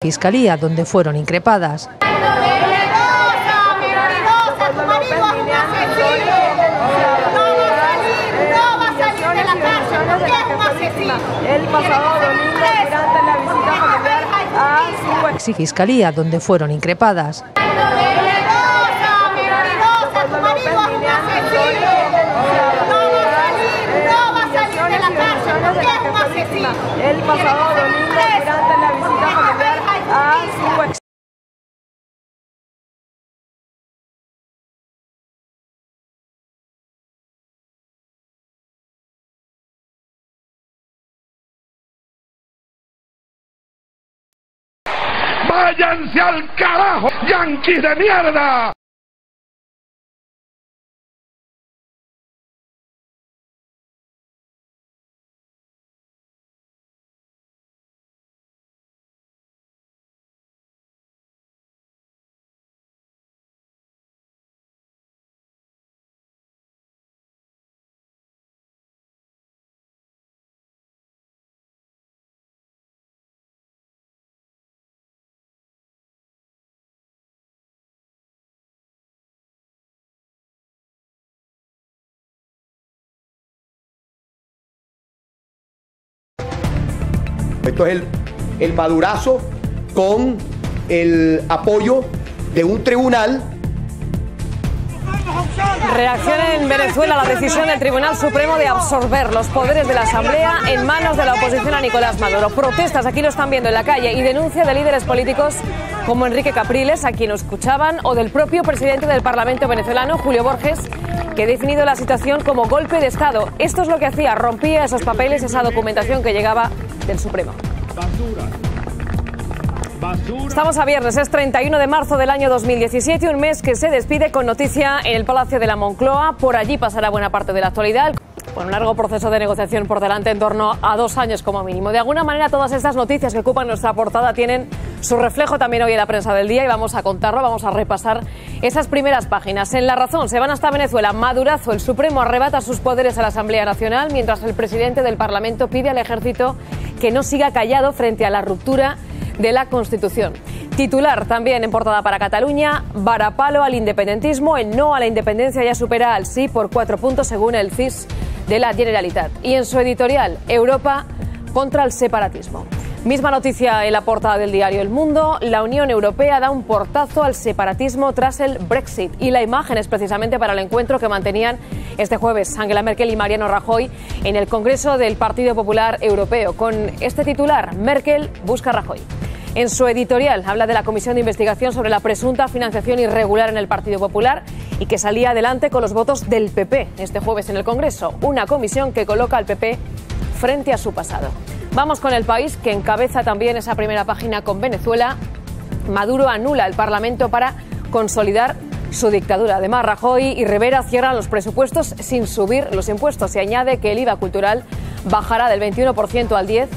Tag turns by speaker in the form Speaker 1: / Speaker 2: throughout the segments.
Speaker 1: Fiscalía, donde fueron increpadas.
Speaker 2: El pasado domingo, durante la visita familiar a su
Speaker 1: Fiscalía, donde fueron increpadas.
Speaker 2: El pasado domingo, durante la visita familiar a su ex.
Speaker 3: ¡Váyanse al carajo, yanquis de mierda!
Speaker 4: Esto es el madurazo con el apoyo de un tribunal.
Speaker 5: Reacción en Venezuela a la decisión del Tribunal Supremo de absorber los poderes de la Asamblea en manos de la oposición a Nicolás Maduro. Protestas, aquí lo están viendo en la calle, y denuncia de líderes políticos como Enrique Capriles, a quien escuchaban, o del propio presidente del Parlamento venezolano, Julio Borges, que ha definido la situación como golpe de Estado. Esto es lo que hacía, rompía esos papeles, esa documentación que llegaba del Supremo. Estamos a viernes, es 31 de marzo del año 2017, un mes que se despide con noticia en el Palacio de la Moncloa. Por allí pasará buena parte de la actualidad, con un largo proceso de negociación por delante, en torno a 2 años como mínimo. De alguna manera, todas estas noticias que ocupan nuestra portada tienen su reflejo también hoy en la prensa del día, y vamos a contarlo, vamos a repasar esas primeras páginas. En La Razón, se van hasta Venezuela. Madurazo, el Supremo arrebata sus poderes a la Asamblea Nacional, mientras el presidente del Parlamento pide al ejército que no siga callado frente a la ruptura de la Constitución. Titular también en portada para Cataluña: varapalo al independentismo, el no a la independencia ya supera al sí por 4 puntos según el CIS de la Generalitat. Y en su editorial, Europa contra el separatismo. Misma noticia en la portada del diario El Mundo: la Unión Europea da un portazo al separatismo tras el Brexit. Y la imagen es precisamente para el encuentro que mantenían este jueves Angela Merkel y Mariano Rajoy en el Congreso del Partido Popular Europeo. Con este titular: Merkel busca a Rajoy. En su editorial habla de la comisión de investigación sobre la presunta financiación irregular en el Partido Popular, y que salía adelante con los votos del PP este jueves en el Congreso. Una comisión que coloca al PP frente a su pasado. Vamos con El País, que encabeza también esa primera página con Venezuela. Maduro anula el Parlamento para consolidar su dictadura. Además, Rajoy y Rivera cierran los presupuestos sin subir los impuestos. Se añade que el IVA cultural bajará del 21% al 10%,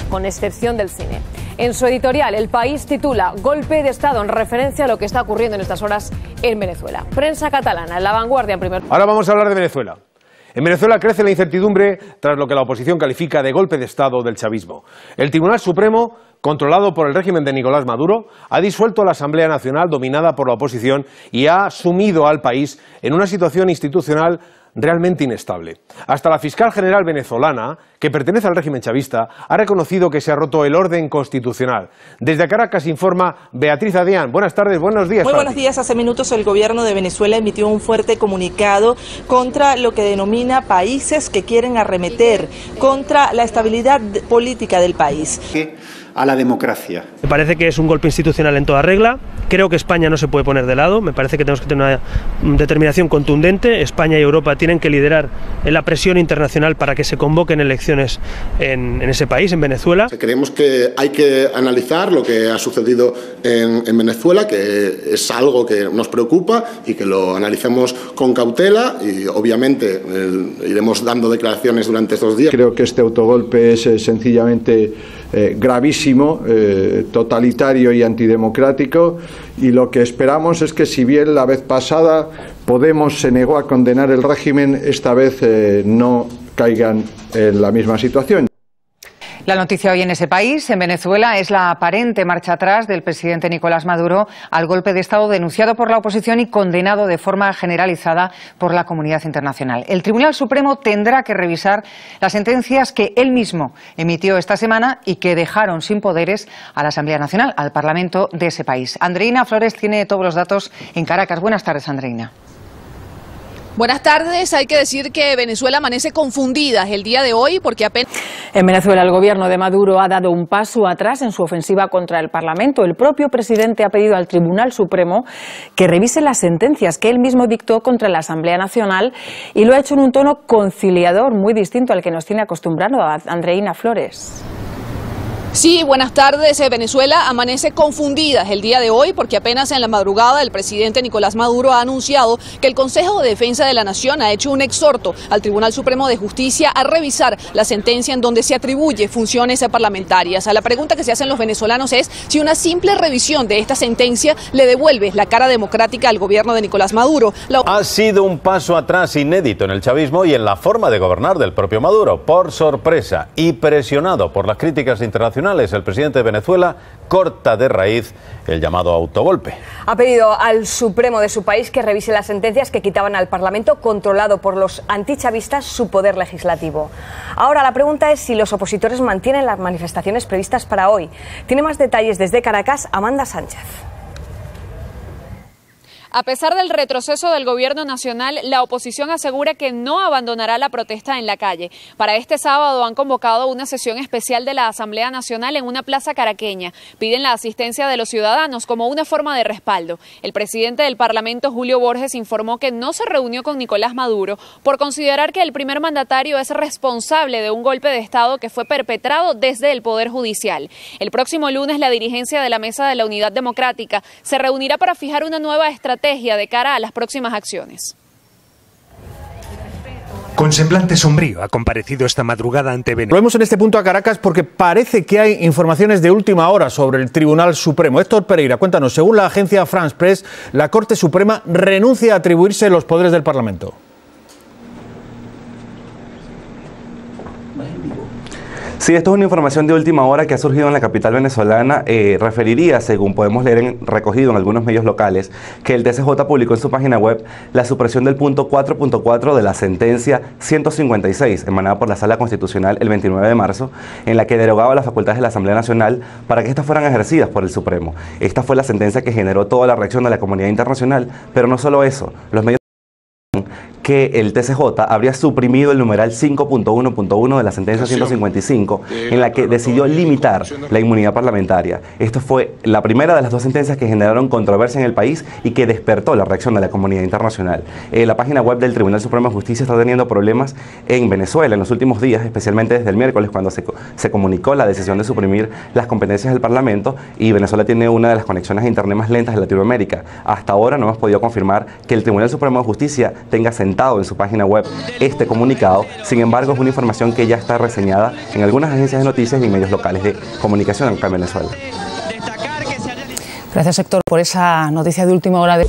Speaker 5: con excepción del cine. En su editorial, El País titula: golpe de Estado, en referencia a lo que está ocurriendo en estas horas en Venezuela. Prensa catalana, en La Vanguardia en primer lugar.
Speaker 6: Ahora vamos a hablar de Venezuela. En Venezuela crece la incertidumbre tras lo que la oposición califica de golpe de Estado del chavismo. El Tribunal Supremo, controlado por el régimen de Nicolás Maduro, ha disuelto la Asamblea Nacional dominada por la oposición y ha sumido al país en una situación institucional realmente inestable. Hasta la fiscal general venezolana, que pertenece al régimen chavista, ha reconocido que se ha roto el orden constitucional. Desde Caracas informa Beatriz Adrián. Buenas tardes, buenos días.
Speaker 7: Muy buenos días. Hace minutos el gobierno de Venezuela emitió un fuerte comunicado contra lo que denomina países que quieren arremeter contra la estabilidad política del país.
Speaker 8: A la democracia.
Speaker 9: Me parece que es un golpe institucional en toda regla. Creo que España no se puede poner de lado. Me parece que tenemos que tener una determinación contundente. España y Europa tienen que liderar la presión internacional para que se convoquen elecciones en ese país, en Venezuela.
Speaker 8: Creemos que hay que analizar lo que ha sucedido en Venezuela, que es algo que nos preocupa y que lo analicemos con cautela, y obviamente iremos dando declaraciones durante estos días.
Speaker 10: Creo que este autogolpe es sencillamente gravísimo, totalitario y antidemocrático, y lo que esperamos es que, si bien la vez pasada Podemos se negó a condenar el régimen, esta vez no caigan en la misma situación.
Speaker 11: La noticia hoy en ese país, en Venezuela, es la aparente marcha atrás del presidente Nicolás Maduro al golpe de Estado denunciado por la oposición y condenado de forma generalizada por la comunidad internacional. El Tribunal Supremo tendrá que revisar las sentencias que él mismo emitió esta semana y que dejaron sin poderes a la Asamblea Nacional, al Parlamento de ese país. Andreina Flores tiene todos los datos en Caracas. Buenas tardes, Andreina.
Speaker 12: Buenas tardes. Hay que decir que Venezuela amanece confundida el día de hoy porque apenas...
Speaker 5: En Venezuela, el gobierno de Maduro ha dado un paso atrás en su ofensiva contra el Parlamento. El propio presidente ha pedido al Tribunal Supremo que revise las sentencias que él mismo dictó contra la Asamblea Nacional y lo ha hecho en un tono conciliador muy distinto al que nos tiene acostumbrado a Andreina Flores.
Speaker 12: Sí, buenas tardes. Venezuela amanece confundida el día de hoy porque apenas en la madrugada el presidente Nicolás Maduro ha anunciado que el Consejo de Defensa de la Nación ha hecho un exhorto al Tribunal Supremo de Justicia a revisar la sentencia en donde se atribuye funciones parlamentarias. La pregunta que se hacen los venezolanos es si una simple revisión de esta sentencia le devuelve la cara democrática al gobierno de Nicolás Maduro.
Speaker 13: Ha sido un paso atrás inédito en el chavismo y en la forma de gobernar del propio Maduro. Por sorpresa y presionado por las críticas internacionales, el presidente de Venezuela corta de raíz el llamado autogolpe.
Speaker 14: Ha pedido al Supremo de su país que revise las sentencias que quitaban al Parlamento, controlado por los antichavistas, su poder legislativo. Ahora la pregunta es si los opositores mantienen las manifestaciones previstas para hoy. Tiene más detalles desde Caracas, Amanda Sánchez.
Speaker 15: A pesar del retroceso del gobierno nacional, la oposición asegura que no abandonará la protesta en la calle. Para este sábado han convocado una sesión especial de la Asamblea Nacional en una plaza caraqueña. Piden la asistencia de los ciudadanos como una forma de respaldo. El presidente del Parlamento, Julio Borges, informó que no se reunió con Nicolás Maduro por considerar que el primer mandatario es responsable de un golpe de Estado que fue perpetrado desde el Poder Judicial. El próximo lunes, la dirigencia de la Mesa de la Unidad Democrática se reunirá para fijar una nueva estrategia de cara a las próximas acciones.
Speaker 16: Con semblante sombrío ha comparecido esta madrugada ante Venezuela.
Speaker 6: Volvemos en este punto a Caracas porque parece que hay informaciones de última hora sobre el Tribunal Supremo. Héctor Pereira, cuéntanos, según la agencia France Press, la Corte Suprema renuncia a atribuirse los poderes del Parlamento.
Speaker 17: Sí, esto es una información de última hora que ha surgido en la capital venezolana. Referiría, según podemos leer recogido en algunos medios locales, que el TCJ publicó en su página web la supresión del punto 4.4 de la sentencia 156, emanada por la Sala Constitucional el 29 de marzo, en la que derogaba las facultades de la Asamblea Nacional para que estas fueran ejercidas por el Supremo. Esta fue la sentencia que generó toda la reacción de la comunidad internacional, pero no solo eso, los medios que el TCJ habría suprimido el numeral 5.1.1 de la sentencia 155, en la que decidió limitar la inmunidad parlamentaria. Esto fue la primera de las dos sentencias que generaron controversia en el país y que despertó la reacción de la comunidad internacional. La página web del Tribunal Supremo de Justicia está teniendo problemas en Venezuela en los últimos días, especialmente desde el miércoles, cuando se comunicó la decisión de suprimir las competencias del Parlamento, y Venezuela tiene una de las conexiones a Internet más lentas de Latinoamérica. Hasta ahora no hemos podido confirmar que el Tribunal Supremo de Justicia tenga sentado en su página web este comunicado. Sin embargo, es una información que ya está reseñada en algunas agencias de noticias y medios locales de comunicación acá en Venezuela.
Speaker 11: Gracias, Héctor, por esa noticia de última hora.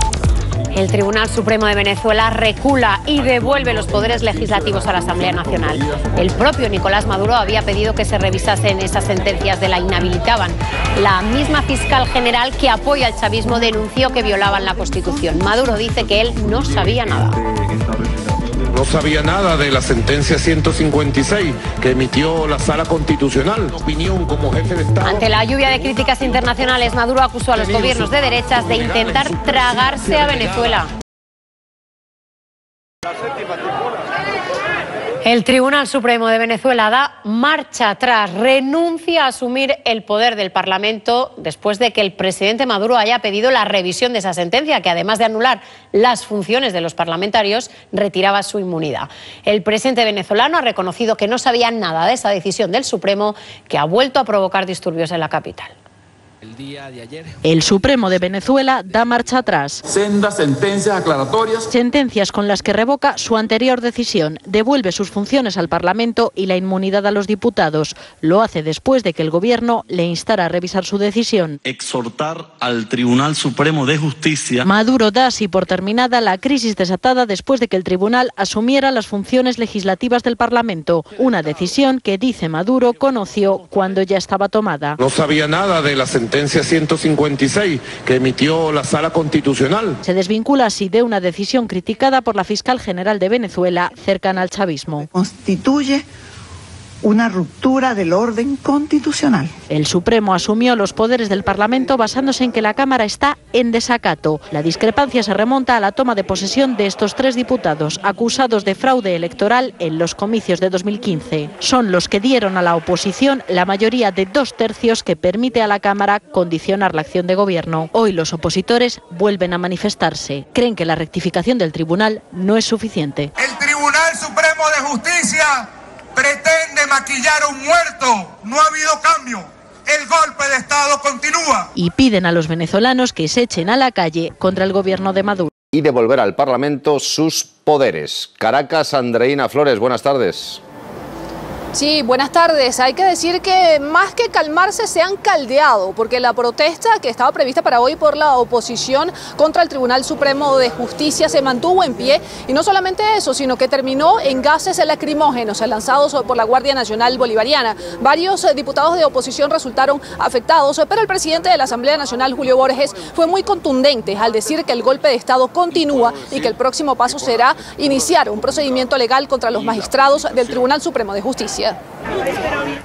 Speaker 18: El Tribunal Supremo de Venezuela recula y devuelve los poderes legislativos a la Asamblea Nacional. El propio Nicolás Maduro había pedido que se revisasen esas sentencias de la inhabilitaban. La misma fiscal general que apoya al chavismo denunció que violaban la Constitución. Maduro dice que él no sabía nada.
Speaker 3: No sabía nada de la sentencia 156 que emitió la Sala Constitucional. Opinión como jefe de Estado.
Speaker 18: Ante la lluvia de críticas internacionales, Maduro acusó a los gobiernos de derechas de intentar tragarse a Venezuela. El Tribunal Supremo de Venezuela da marcha atrás, renuncia a asumir el poder del Parlamento después de que el presidente Maduro haya pedido la revisión de esa sentencia, que además de anular las funciones de los parlamentarios, retiraba su inmunidad. El presidente venezolano ha reconocido que no sabía nada de esa decisión del Supremo, que ha vuelto a provocar disturbios en la capital.
Speaker 19: El Supremo de Venezuela da marcha atrás.
Speaker 20: Sendas sentencias aclaratorias.
Speaker 19: Sentencias con las que revoca su anterior decisión, devuelve sus funciones al Parlamento y la inmunidad a los diputados. Lo hace después de que el Gobierno le instara a revisar su decisión.
Speaker 21: Exhortar al Tribunal Supremo de Justicia.
Speaker 19: Maduro da así por terminada la crisis desatada después de que el tribunal asumiera las funciones legislativas del Parlamento. Una decisión que, dice Maduro, conoció cuando ya estaba tomada.
Speaker 3: No sabía nada de la sentencia 156 que emitió la Sala Constitucional.
Speaker 19: Se desvincula así de una decisión criticada por la fiscal general de Venezuela, cercana al chavismo.
Speaker 22: Constituye una ruptura del orden constitucional.
Speaker 19: El Supremo asumió los poderes del Parlamento basándose en que la Cámara está en desacato. La discrepancia se remonta a la toma de posesión de estos 3 diputados acusados de fraude electoral en los comicios de 2015. Son los que dieron a la oposición la mayoría de 2/3 que permite a la Cámara condicionar la acción de gobierno. Hoy los opositores vuelven a manifestarse. Creen que la rectificación del tribunal no es suficiente.
Speaker 23: El Tribunal Supremo de Justicia pretende maquillar a un muerto. No ha habido cambio. El golpe de Estado continúa.
Speaker 19: Y piden a los venezolanos que se echen a la calle contra el gobierno de Maduro.
Speaker 24: Y devolver al Parlamento sus poderes. Caracas, Andreina Flores, buenas tardes.
Speaker 12: Sí, buenas tardes. Hay que decir que más que calmarse se han caldeado, porque la protesta que estaba prevista para hoy por la oposición contra el Tribunal Supremo de Justicia se mantuvo en pie, y no solamente eso, sino que terminó en gases lacrimógenos lanzados por la Guardia Nacional Bolivariana. Varios diputados de oposición resultaron afectados, pero el presidente de la Asamblea Nacional, Julio Borges, fue muy contundente al decir que el golpe de Estado continúa y que el próximo paso será iniciar un procedimiento legal contra los magistrados del Tribunal Supremo de Justicia.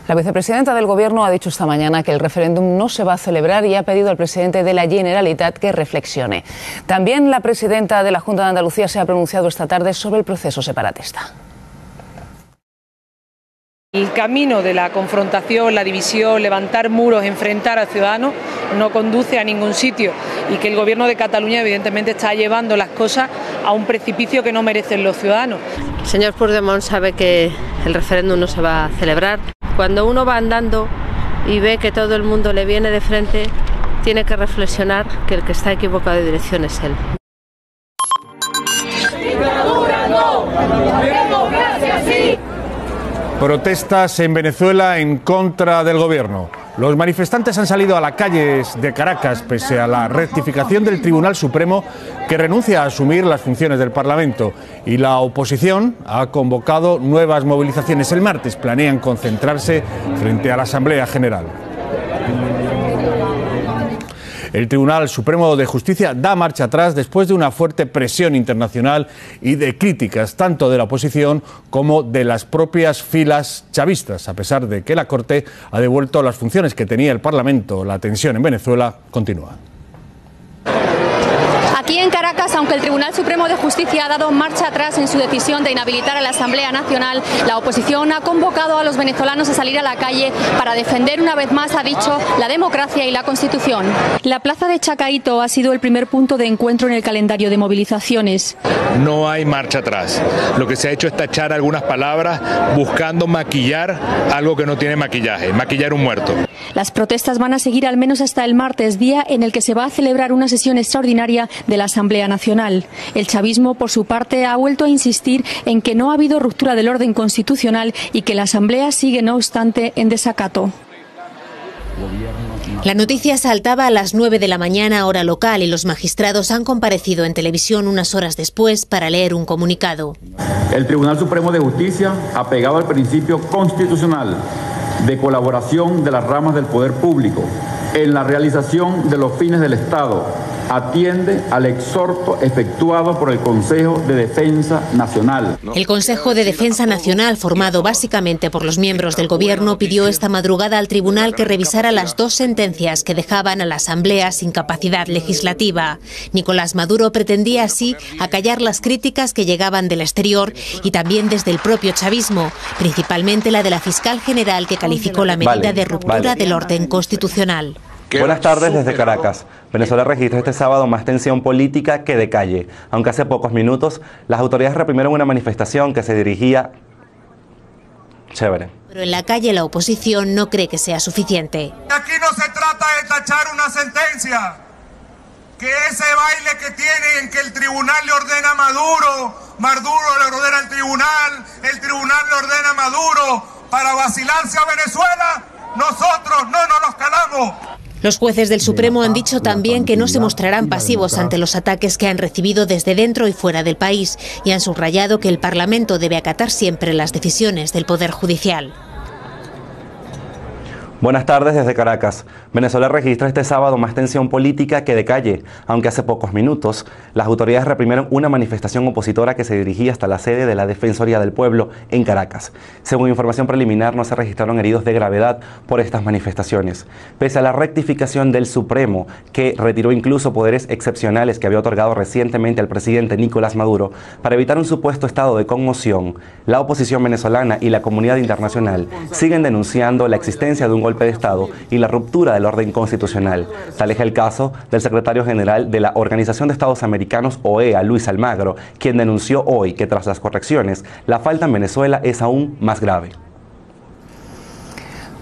Speaker 25: La vicepresidenta del Gobierno ha dicho esta mañana que el referéndum no se va a celebrar y ha pedido al presidente de la Generalitat que reflexione. También la presidenta de la Junta de Andalucía se ha pronunciado esta tarde sobre el proceso separatista.
Speaker 26: El camino de la confrontación, la división, levantar muros, enfrentar a ciudadanos no conduce a ningún sitio, y que el Gobierno de Cataluña evidentemente está llevando las cosas a un precipicio que no merecen los ciudadanos.
Speaker 27: El señor Puigdemont sabe que el referéndum no se va a celebrar. Cuando uno va andando y ve que todo el mundo le viene de frente, tiene que reflexionar que el que está equivocado de dirección es él.
Speaker 28: ¡Dictadura no! ¡Democracia sí!
Speaker 29: Protestas en Venezuela en contra del gobierno. Los manifestantes han salido a las calles de Caracas pese a la rectificación del Tribunal Supremo, que renuncia a asumir las funciones del Parlamento, y la oposición ha convocado nuevas movilizaciones. El martes planean concentrarse frente a la Asamblea General. El Tribunal Supremo de Justicia da marcha atrás después de una fuerte presión internacional y de críticas tanto de la oposición como de las propias filas chavistas. A pesar de que la Corte ha devuelto las funciones que tenía el Parlamento, la tensión en Venezuela continúa.
Speaker 30: Aquí en Caracas, aunque el Tribunal Supremo de Justicia ha dado marcha atrás en su decisión de inhabilitar a la Asamblea Nacional, la oposición ha convocado a los venezolanos a salir a la calle para defender una vez más, ha dicho, la democracia y la Constitución. La plaza de Chacaito ha sido el primer punto de encuentro en el calendario de movilizaciones.
Speaker 31: No hay marcha atrás. Lo que se ha hecho es tachar algunas palabras buscando maquillar algo que no tiene maquillaje, maquillar un muerto.
Speaker 30: Las protestas van a seguir al menos hasta el martes, día en el que se va a celebrar una sesión extraordinaria de la Asamblea Nacional. El chavismo, por su parte, ha vuelto a insistir en que no ha habido ruptura del orden constitucional y que la Asamblea sigue, no obstante, en desacato.
Speaker 18: La noticia saltaba a las 9 de la mañana, hora local, y los magistrados han comparecido en televisión unas horas después para leer un comunicado.
Speaker 20: El Tribunal Supremo de Justicia, apegado al principio constitucional de colaboración de las ramas del poder público en la realización de los fines del Estado, atiende al exhorto efectuado por el Consejo de Defensa Nacional.
Speaker 18: El Consejo de Defensa Nacional, formado básicamente por los miembros del Gobierno, pidió esta madrugada al tribunal que revisara las 2 sentencias que dejaban a la Asamblea sin capacidad legislativa. Nicolás Maduro pretendía así acallar las críticas que llegaban del exterior y también desde el propio chavismo, principalmente la de la fiscal general, que calificó la medida de ruptura del orden constitucional.
Speaker 17: Buenas tardes desde Caracas. Venezuela registra este sábado más tensión política que de calle, aunque hace pocos minutos las autoridades reprimieron una manifestación que se dirigía chévere.
Speaker 1: Pero en la calle la oposición no cree que sea suficiente.
Speaker 23: Aquí no se trata de tachar una sentencia, que ese baile que tiene en que el tribunal le ordena a Maduro le ordena al tribunal le ordena a Maduro para vacilarse a Venezuela, nosotros no nos los calamos.
Speaker 1: Los jueces del Supremo han dicho también que no se mostrarán pasivos ante los ataques que han recibido desde dentro y fuera del país y han subrayado que el Parlamento debe acatar siempre las decisiones del Poder Judicial.
Speaker 17: Buenas tardes desde Caracas. Venezuela registra este sábado más tensión política que de calle, aunque hace pocos minutos las autoridades reprimieron una manifestación opositora que se dirigía hasta la sede de la Defensoría del Pueblo en Caracas. Según información preliminar, no se registraron heridos de gravedad por estas manifestaciones. Pese a la rectificación del Supremo, que retiró incluso poderes excepcionales que había otorgado recientemente al presidente Nicolás Maduro para evitar un supuesto estado de conmoción, la oposición venezolana y la comunidad internacional siguen denunciando la existencia de un golpe de Estado y la ruptura del orden constitucional. Tal es el caso del secretario general de la Organización de Estados Americanos, OEA, Luis Almagro, quien denunció hoy que tras las correcciones, la falta en Venezuela es aún más grave.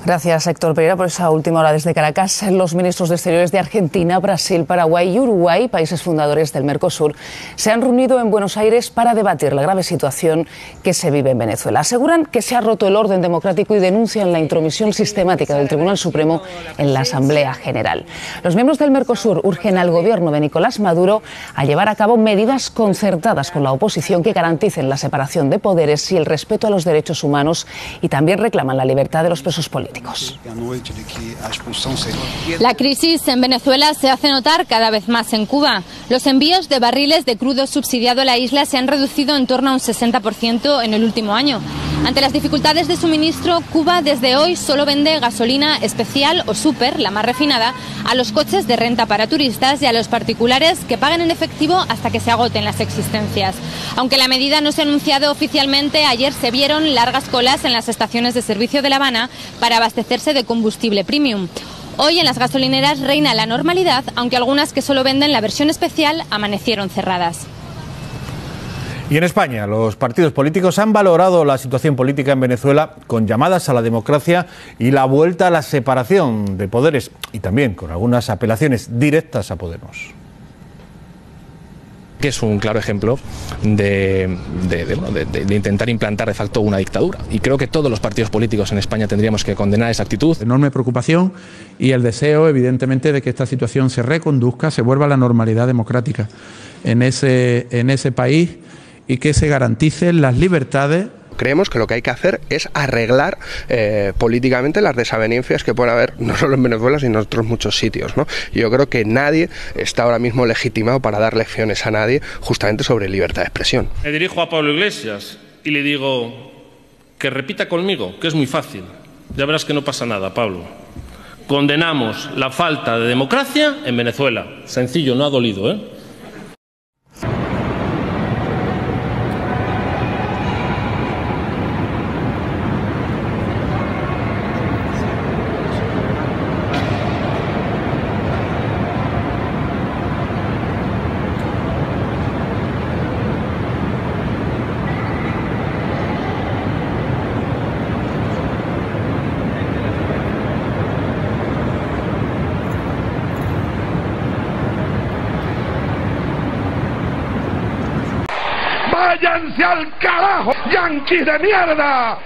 Speaker 25: Gracias, Héctor Pereira, por esa última hora desde Caracas. Los ministros de Exteriores de Argentina, Brasil, Paraguay y Uruguay, países fundadores del Mercosur, se han reunido en Buenos Aires para debatir la grave situación que se vive en Venezuela. Aseguran que se ha roto el orden democrático y denuncian la intromisión sistemática del Tribunal Supremo en la Asamblea General. Los miembros del Mercosur urgen al gobierno de Nicolás Maduro a llevar a cabo medidas concertadas con la oposición que garanticen la separación de poderes y el respeto a los derechos humanos, y también reclaman la libertad de los presos políticos.
Speaker 30: La crisis en Venezuela se hace notar cada vez más en Cuba. Los envíos de barriles de crudo subsidiado a la isla se han reducido en torno a un 60% en el último año. Ante las dificultades de suministro, Cuba desde hoy solo vende gasolina especial o súper, la más refinada, a los coches de renta para turistas y a los particulares que paguen en efectivo hasta que se agoten las existencias. Aunque la medida no se ha anunciado oficialmente, ayer se vieron largas colas en las estaciones de servicio de La Habana para abastecerse de combustible premium. Hoy en las gasolineras reina la normalidad, aunque algunas que solo venden la versión especial amanecieron cerradas.
Speaker 29: Y en España, los partidos políticos han valorado la situación política en Venezuela con llamadas a la democracia y la vuelta a la separación de poderes, y también con algunas apelaciones directas a Podemos.
Speaker 2: Que es un claro ejemplo de intentar implantar de facto una dictadura. Y creo que todos los partidos políticos en España tendríamos que condenar esa actitud.
Speaker 4: Enorme preocupación y el deseo, evidentemente, de que esta situación se reconduzca, se vuelva a la normalidad democrática en ese país y que se garanticen las libertades.
Speaker 5: Creemos que lo que hay que hacer es arreglar políticamente las desavenencias que puede haber no solo en Venezuela sino en otros muchos sitios, ¿no? Y yo creo que nadie está ahora mismo legitimado para dar lecciones a nadie justamente sobre libertad de expresión.
Speaker 7: Me dirijo a Pablo Iglesias y le digo que repita conmigo, que es muy fácil. Ya verás que no pasa nada, Pablo. Condenamos la falta de democracia en Venezuela. Sencillo, no ha dolido, ¿eh?
Speaker 23: ¡Váyanse al carajo, yanquis de mierda!